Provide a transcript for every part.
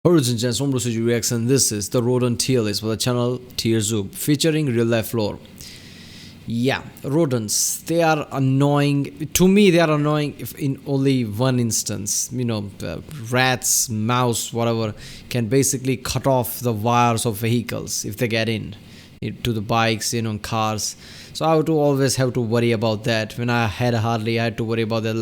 Origin Gents, from Procedure Reaction. This is the Rodent tier list for the channel TierZoo featuring RealLifeLore. Yeah, rodents, they are annoying. To me, they are annoying if in only one instance. Rats, mouse, whatever, can basically cut off the wires of vehicles if they get in to the bikes, cars. So I would always have to worry about that. When I had a Harley, I had to worry about that,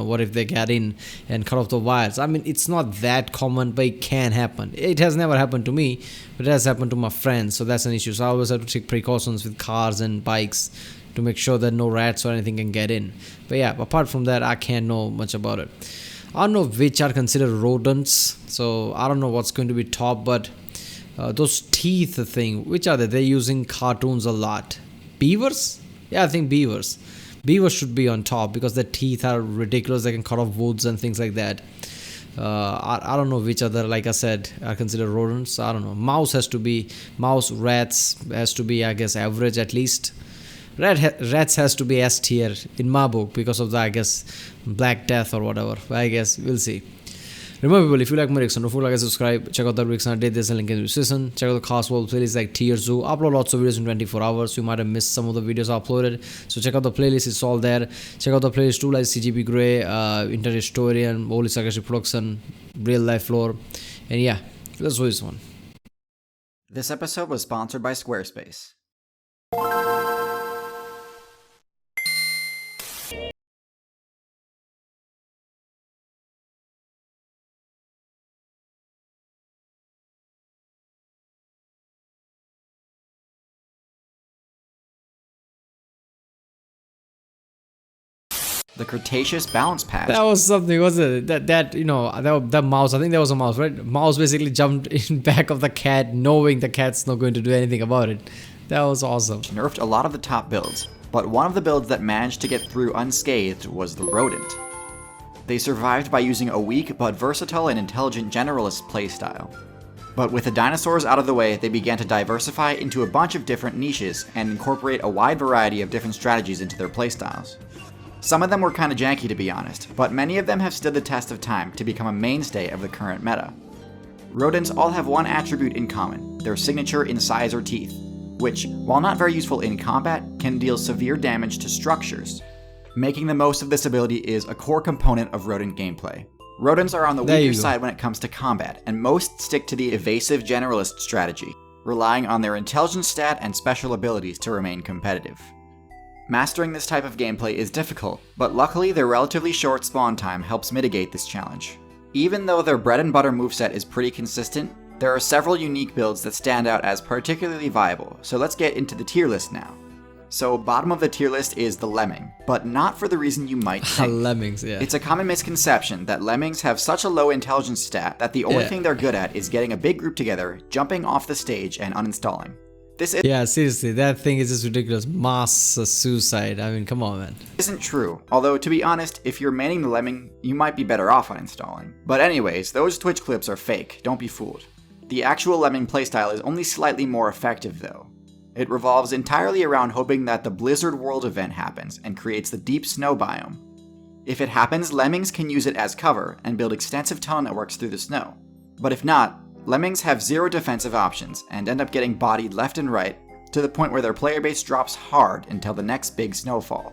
what if they get in and cut off the wires. I mean, it's not that common, but it can happen. It has never happened to me, but it has happened to my friends, so that's an issue. So I always have to take precautions with cars and bikes to make sure that no rats or anything can get in. But yeah, apart from that, I can't know much about it. I don't know which are considered rodents, so I don't know what's going to be top, but those teeth thing, which are they? They're using cartoons a lot. Beavers? Yeah, I think beavers. Beavers should be on top because their teeth are ridiculous. They can cut off woods and things like that. I don't know which other, like I said, are considered rodents. I don't know. Mouse, rats has to be, I guess, average at least. Rats has to be S tier in my book because of the, I guess, Black Death or whatever. I guess we'll see. Remember, people, if you like my reaction, don't forget to subscribe. Check out the reaction I did. There's a link in the description. Check out the cast world playlist like TierZoo. Upload lots of videos in 24 hours. You might have missed some of the videos I uploaded. So check out the playlist. It's all there. Check out the playlist too, like CGP Grey, Internet Historian, Holy Sakashi Production, RealLifeLore. And yeah, let's do this one. This episode was sponsored by Squarespace. The Cretaceous Bounce Patch. That was something, wasn't it? That mouse, I think that was a mouse, right? Mouse basically jumped in back of the cat, knowing the cat's not going to do anything about it. That was awesome. Nerfed a lot of the top builds, but one of the builds that managed to get through unscathed was the Rodent. They survived by using a weak but versatile and intelligent generalist playstyle. But with the dinosaurs out of the way, they began to diversify into a bunch of different niches and incorporate a wide variety of different strategies into their playstyles. Some of them were kinda janky, to be honest, but many of them have stood the test of time to become a mainstay of the current meta. Rodents all have one attribute in common, their signature incisor teeth, which, while not very useful in combat, can deal severe damage to structures. Making the most of this ability is a core component of rodent gameplay. Rodents are on the weaker side when it comes to combat, and most stick to the evasive generalist strategy, relying on their intelligence stat and special abilities to remain competitive. Mastering this type of gameplay is difficult, but luckily their relatively short spawn time helps mitigate this challenge. Even though their bread and butter moveset is pretty consistent, there are several unique builds that stand out as particularly viable, so let's get into the tier list now. So bottom of the tier list is the Lemming, but not for the reason you might think. Lemmings, yeah. It's a common misconception that Lemmings have such a low intelligence stat that the only thing they're good at is getting a big group together, jumping off the stage, and uninstalling. Yeah, seriously, that thing is just ridiculous. Mass suicide. I mean, come on, man. Isn't true. Although, to be honest, if you're manning the Lemming, you might be better off uninstalling. But anyways, those Twitch clips are fake. Don't be fooled. The actual Lemming playstyle is only slightly more effective, though. It revolves entirely around hoping that the Blizzard World event happens and creates the deep snow biome. If it happens, Lemmings can use it as cover and build extensive tunnel networks through the snow. But if not, Lemmings have zero defensive options and end up getting bodied left and right to the point where their player base drops hard until the next big snowfall.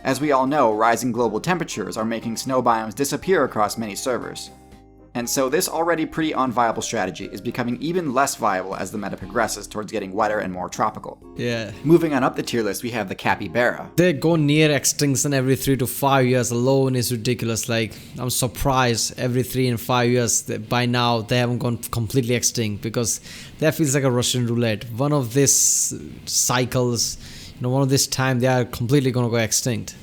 As we all know, rising global temperatures are making snow biomes disappear across many servers. And so this already pretty unviable strategy is becoming even less viable as the meta progresses towards getting wetter and more tropical. Yeah. Moving on up the tier list, we have the Capybara. They go near extinction every 3 to 5 years alone is ridiculous. I'm surprised every 3 and 5 years that by now they haven't gone completely extinct, because that feels like a Russian roulette. One of these cycles, one of this time, they are completely gonna go extinct.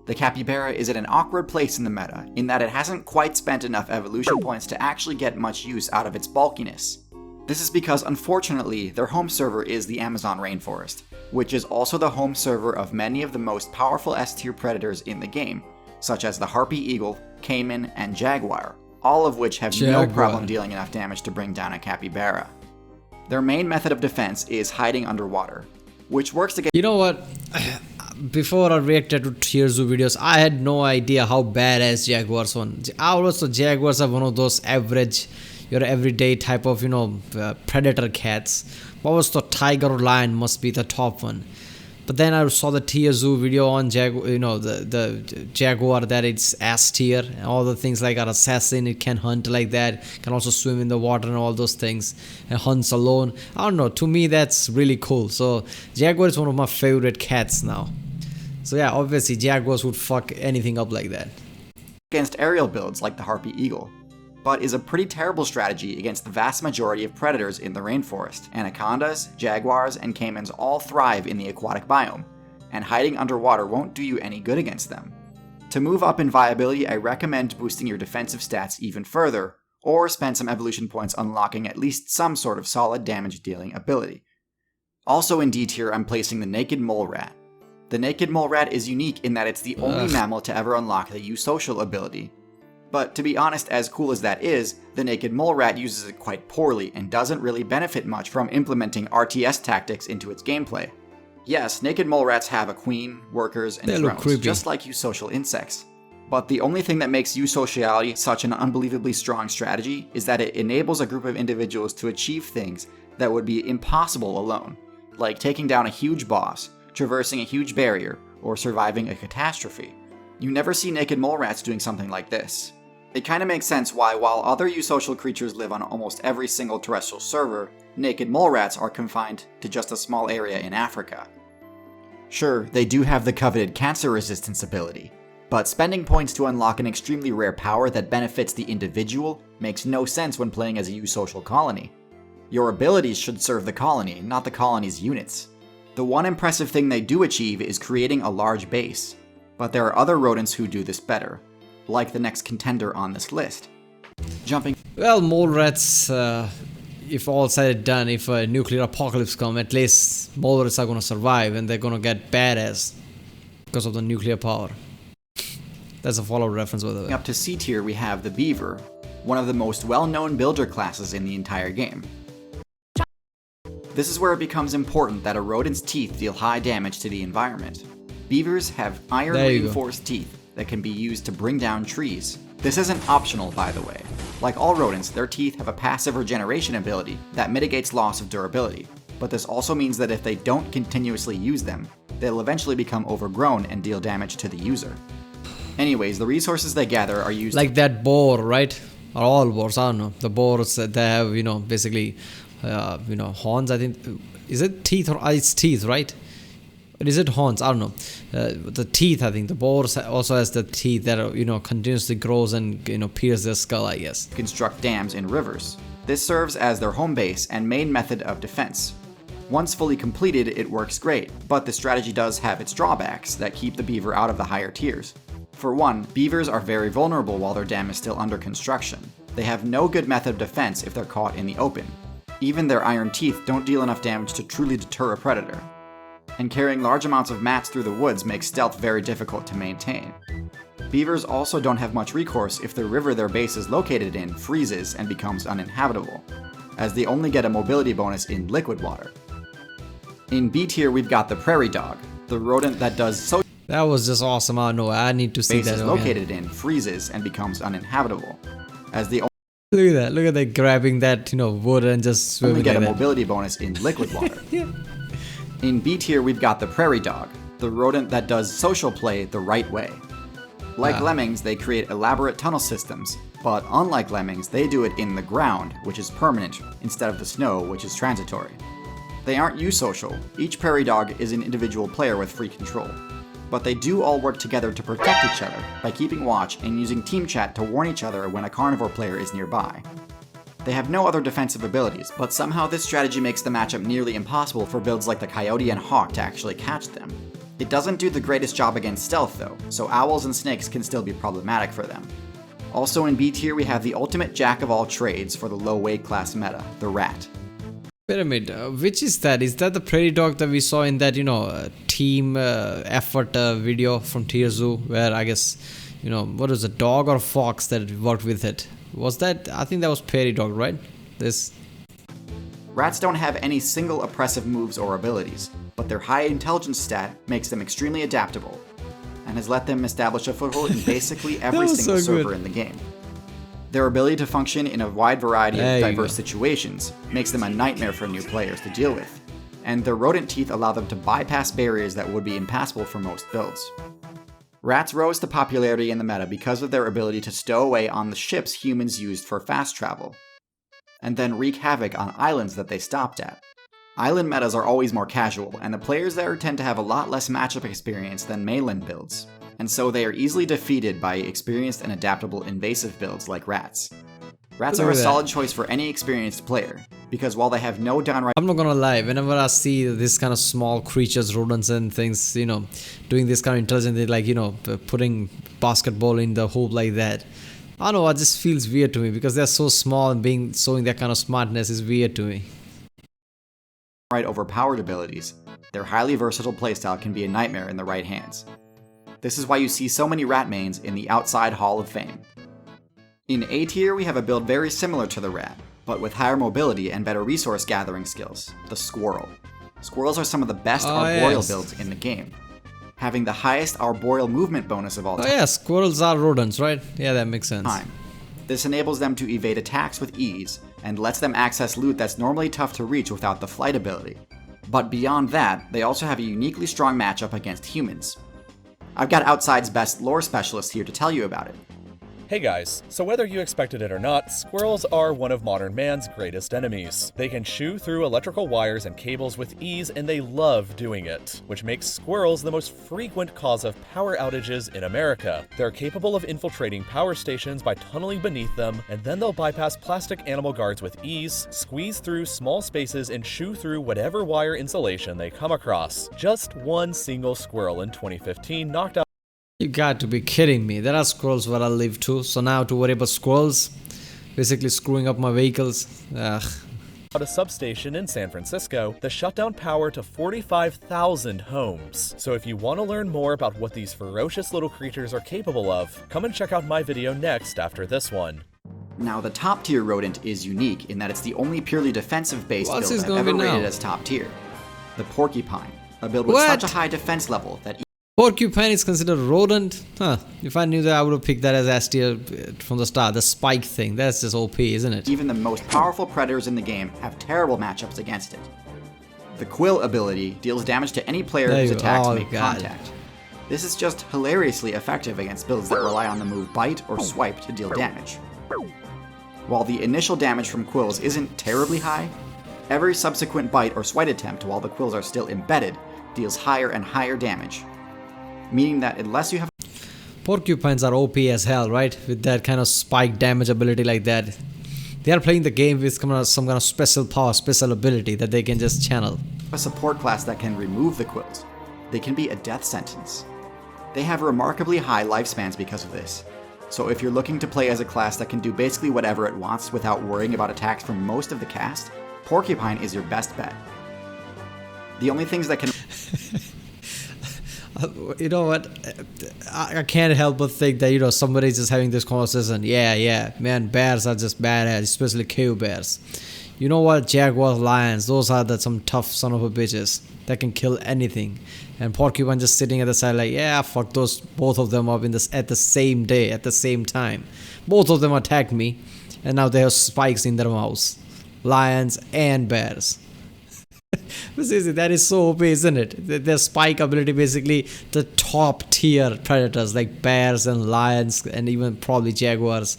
The Capybara is at an awkward place in the meta, in that it hasn't quite spent enough evolution points to actually get much use out of its bulkiness. This is because, unfortunately, their home server is the Amazon rainforest, which is also the home server of many of the most powerful S-tier predators in the game, such as the Harpy Eagle, Caiman, and Jaguar, all of which have no problem dealing enough damage to bring down a Capybara. Their main method of defense is hiding underwater, which works to get— You know what? before I reacted to TierZoo videos, I had no idea how badass jaguars were. I also jaguars are one of those average, your everyday type of predator cats. What was the tiger or lion must be the top one. But then I saw the TierZoo video on the jaguar that it's S tier and all the things like an assassin. It can hunt like that, can also swim in the water and all those things, and hunts alone. I don't know. To me, that's really cool. So jaguar is one of my favorite cats now. So yeah, obviously jaguars would fuck anything up like that. Against aerial builds like the harpy eagle, but is a pretty terrible strategy against the vast majority of predators in the rainforest. Anacondas, jaguars, and caimans all thrive in the aquatic biome, and hiding underwater won't do you any good against them. To move up in viability, I recommend boosting your defensive stats even further, or spend some evolution points unlocking at least some sort of solid damage dealing ability. Also in D tier, I'm placing the naked mole rat. The naked mole rat is unique in that it's the only mammal to ever unlock the eusocial ability. But to be honest, as cool as that is, the naked mole rat uses it quite poorly and doesn't really benefit much from implementing RTS tactics into its gameplay. Yes, naked mole rats have a queen, workers, and drones, just like eusocial insects. But the only thing that makes eusociality such an unbelievably strong strategy is that it enables a group of individuals to achieve things that would be impossible alone, like taking down a huge boss, traversing a huge barrier, or surviving a catastrophe. You never see naked mole rats doing something like this. It kinda makes sense why, while other eusocial creatures live on almost every single terrestrial server, naked mole rats are confined to just a small area in Africa. Sure, they do have the coveted cancer resistance ability, but spending points to unlock an extremely rare power that benefits the individual makes no sense when playing as a eusocial colony. Your abilities should serve the colony, not the colony's units. The one impressive thing they do achieve is creating a large base, but there are other rodents who do this better, like the next contender on this list. Well, mole rats, if all said and done, if a nuclear apocalypse comes, at least mole rats are gonna survive and they're gonna get badass because of the nuclear power. That's a follow reference, by the way. Up to C tier, we have the Beaver, one of the most well-known builder classes in the entire game. This is where it becomes important that a rodent's teeth deal high damage to the environment. Beavers have iron-reinforced teeth that can be used to bring down trees. This isn't optional, by the way. Like all rodents, their teeth have a passive regeneration ability that mitigates loss of durability, but this also means that if they don't continuously use them, they'll eventually become overgrown and deal damage to the user. Anyways, the resources they gather are used like that boar, right? Or all boars, I don't know. The boars that they have, basically, horns, I think. Is it teeth or it's teeth, right? Or is it horns? I don't know. The teeth, I think. The boar also has the teeth that continuously grows and pierce their skull, I guess. Construct dams in rivers. This serves as their home base and main method of defense. Once fully completed, it works great, but the strategy does have its drawbacks that keep the beaver out of the higher tiers. For one, beavers are very vulnerable while their dam is still under construction. They have no good method of defense if they're caught in the open. Even their iron teeth don't deal enough damage to truly deter a predator. And carrying large amounts of mats through the woods makes stealth very difficult to maintain. Beavers also don't have much recourse if the river their base is located in freezes and becomes uninhabitable, as they only get a mobility bonus in liquid water. In B tier, we've got the prairie dog, the rodent that does so. That was just awesome. I know. I need to see base that. Is located in freezes and becomes uninhabitable, as the Look at that! Look at that grabbing that wood and just swimming. Only get like a that. mobility bonus in liquid water. Yeah. In B tier, we've got the prairie dog, the rodent that does social play the right way. Like lemmings, they create elaborate tunnel systems, but unlike lemmings, they do it in the ground, which is permanent, instead of the snow, which is transitory. They aren't eusocial. Each prairie dog is an individual player with free control. But they do all work together to protect each other by keeping watch and using team chat to warn each other when a carnivore player is nearby. They have no other defensive abilities, but somehow this strategy makes the matchup nearly impossible for builds like the coyote and hawk to actually catch them. It doesn't do the greatest job against stealth though, so owls and snakes can still be problematic for them. Also in B tier, we have the ultimate jack of all trades for the low weight class meta, the rat. Wait a minute, which is that? Is that the prairie dog that we saw in that, team effort video from TierZoo, where I guess, what was it, dog or fox that worked with it? Was that, I think that was prairie dog, right? Rats don't have any single oppressive moves or abilities. but their high intelligence stat makes them extremely adaptable, and has let them establish a foothold in basically every single server in the game. Their ability to function in a wide variety of diverse situations makes them a nightmare for new players to deal with, and their rodent teeth allow them to bypass barriers that would be impassable for most builds. Rats rose to popularity in the meta because of their ability to stow away on the ships humans used for fast travel, and then wreak havoc on islands that they stopped at. Island metas are always more casual, and the players there tend to have a lot less matchup experience than mainland builds, and so they are easily defeated by experienced and adaptable invasive builds like rats. Rats are a solid choice for any experienced player, because while they have no downright... I'm not gonna lie, whenever I see this kind of small creatures, rodents and things, doing this kind of intelligent, they like, putting basketball in the hoop like that. I don't know, it just feels weird to me, because they're so small and showing that kind of smartness is weird to me. Overpowered abilities, their highly versatile playstyle can be a nightmare in the right hands. This is why you see so many rat mains in the outside Hall of Fame. In A tier, we have a build very similar to the rat, but with higher mobility and better resource gathering skills, the Squirrel. Squirrels are some of the best arboreal builds in the game, having the highest arboreal movement bonus of all time. Oh yeah, squirrels are rodents, right? Yeah, that makes sense. This enables them to evade attacks with ease, and lets them access loot that's normally tough to reach without the flight ability. But beyond that, they also have a uniquely strong matchup against humans. I've got Outside's best lore specialist here to tell you about it. Hey guys, so whether you expected it or not, squirrels are one of modern man's greatest enemies. They can chew through electrical wires and cables with ease, and they love doing it, which makes squirrels the most frequent cause of power outages in America. They're capable of infiltrating power stations by tunneling beneath them, and then they'll bypass plastic animal guards with ease, squeeze through small spaces, and chew through whatever wire insulation they come across. Just one single squirrel in 2015 knocked out... You got to be kidding me. There are squirrels where I live too, so now to worry about squirrels basically screwing up my vehicles. Ugh. At a substation in San Francisco that shut down power to 45,000 homes. So if you want to learn more about what these ferocious little creatures are capable of, come and check out my video next after this one. Now, the top tier rodent is unique in that it's the only purely defensive based build I've ever rated as top tier. The Porcupine, a build with such a high defense level that Porcupine is considered rodent? Huh. If I knew that, I would have picked that as S tier from the start. The spike thing, that's just OP, isn't it? Even the most powerful predators in the game have terrible matchups against it. The Quill ability deals damage to any player whose attacks make contact. This is just hilariously effective against builds that rely on the move Bite or Swipe to deal damage. While the initial damage from Quills isn't terribly high, every subsequent Bite or Swipe attempt while the Quills are still embedded deals higher and higher damage. Meaning that unless you have... Porcupines are OP as hell, right? With that kind of spike damage ability like that. They are playing the game with some kind of special power, special ability that they can just channel. A support class that can remove the Quills. They can be a death sentence. They have remarkably high lifespans because of this. So if you're looking to play as a class that can do basically whatever it wants without worrying about attacks from most of the cast, Porcupine is your best bet. The only things that can... You know what? I can't help but think that, somebody's just having this conversation. Yeah, man, bears are just badass, especially cave bears. You know what? Jaguars, lions, those are some tough son of a bitches that can kill anything. And Porcupine just sitting at the side like, yeah, fuck those, both of them up at the same day, at the same time. Both of them attacked me, and now they have spikes in their mouths. Lions and bears. That is so OP, isn't it? Their spike ability, basically the top tier predators like bears and lions and even probably jaguars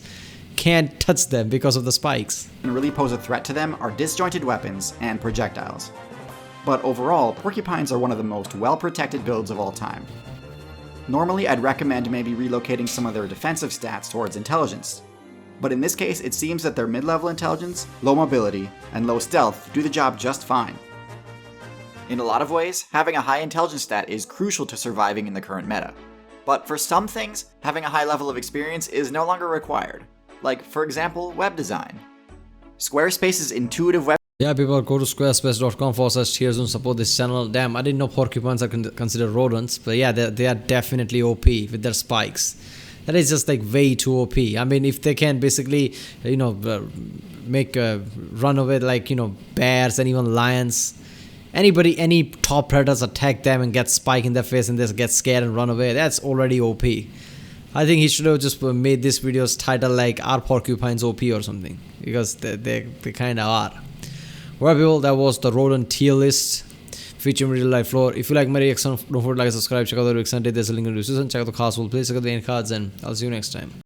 can't touch them because of the spikes. And really pose a threat to them are disjointed weapons and projectiles. But overall, porcupines are one of the most well-protected builds of all time. Normally, I'd recommend maybe relocating some of their defensive stats towards intelligence. But in this case, it seems that their mid-level intelligence, low mobility, and low stealth do the job just fine. In a lot of ways, having a high intelligence stat is crucial to surviving in the current meta. But for some things, having a high level of experience is no longer required. Like, for example, web design. Squarespace's intuitive web... Yeah, people go to squarespace.com/TierZoo and support this channel. Damn, I didn't know porcupines are considered rodents, but yeah, they are definitely OP with their spikes. That is just like way too OP. I mean, if they can basically, make a run of it like, bears and even lions, any top predators attack them and get spike in their face and they get scared and run away, that's already OP. I think he should have just made this video's title like "Are Porcupines OP" or something, because they kind of are. Well, people, that was the rodent tier list featuring RealLifeLore. If you like my reaction, don't forget to like and subscribe. Check out the reaction. There's a link in the description. Check out the cards, full place. Check out the end cards, and I'll see you next time.